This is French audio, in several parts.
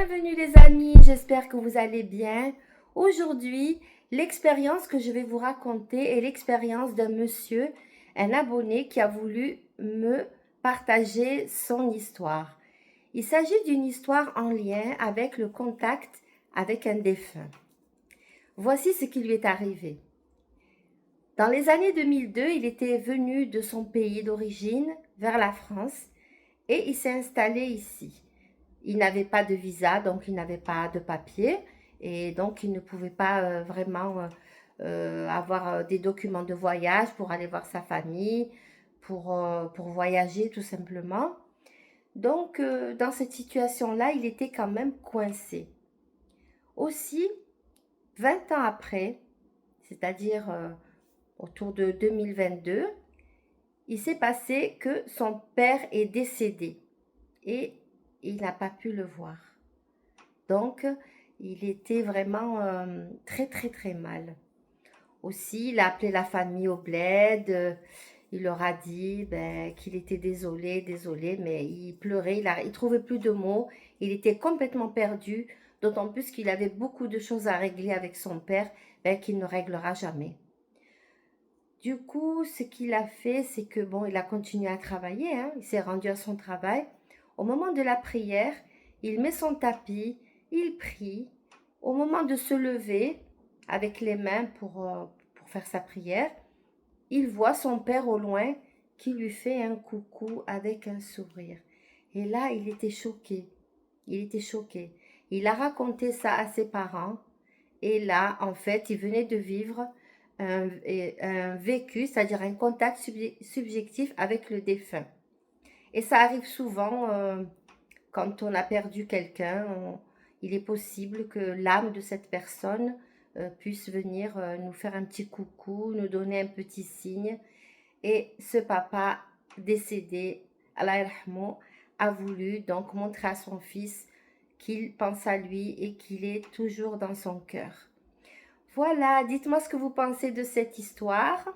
Bienvenue les amis, j'espère que vous allez bien. Aujourd'hui, l'expérience que je vais vous raconter est l'expérience d'un monsieur, un abonné qui a voulu me partager son histoire. Il s'agit d'une histoire en lien avec le contact avec un défunt. Voici ce qui lui est arrivé. Dans les années 2002, il était venu de son pays d'origine vers la France et il s'est installé ici. Il n'avait pas de visa, donc il n'avait pas de papier et donc il ne pouvait pas vraiment avoir des documents de voyage pour aller voir sa famille, pour voyager tout simplement. Donc dans cette situation-là, il était quand même coincé. Aussi, 20 ans après, c'est-à-dire autour de 2022, il s'est passé que son père est décédé et il n'a pas pu le voir. Donc, il était vraiment très, très, très mal. Aussi, il a appelé la famille au bled. Il leur a dit qu'il était désolé, désolé, mais il pleurait, il trouvait plus de mots. Il était complètement perdu, d'autant plus qu'il avait beaucoup de choses à régler avec son père qu'il ne réglera jamais. Du coup, ce qu'il a fait, c'est que bon, il a continué à travailler, hein, il s'est rendu à son travail. Au moment de la prière, il met son tapis, il prie. Au moment de se lever, avec les mains pour faire sa prière, il voit son père au loin qui lui fait un coucou avec un sourire. Et là, il était choqué. Il était choqué. Il a raconté ça à ses parents. Et là, en fait, il venait de vivre un vécu, c'est-à-dire un contact subjectif avec le défunt. Et ça arrive souvent quand on a perdu quelqu'un. Il est possible que l'âme de cette personne puisse venir nous faire un petit coucou, nous donner un petit signe. Et ce papa décédé, Allah yarhamou, a voulu donc montrer à son fils qu'il pense à lui et qu'il est toujours dans son cœur. Voilà, dites-moi ce que vous pensez de cette histoire.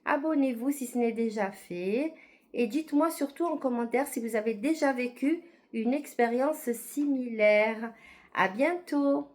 Abonnez-vous si ce n'est déjà fait. Et dites-moi surtout en commentaire si vous avez déjà vécu une expérience similaire. À bientôt!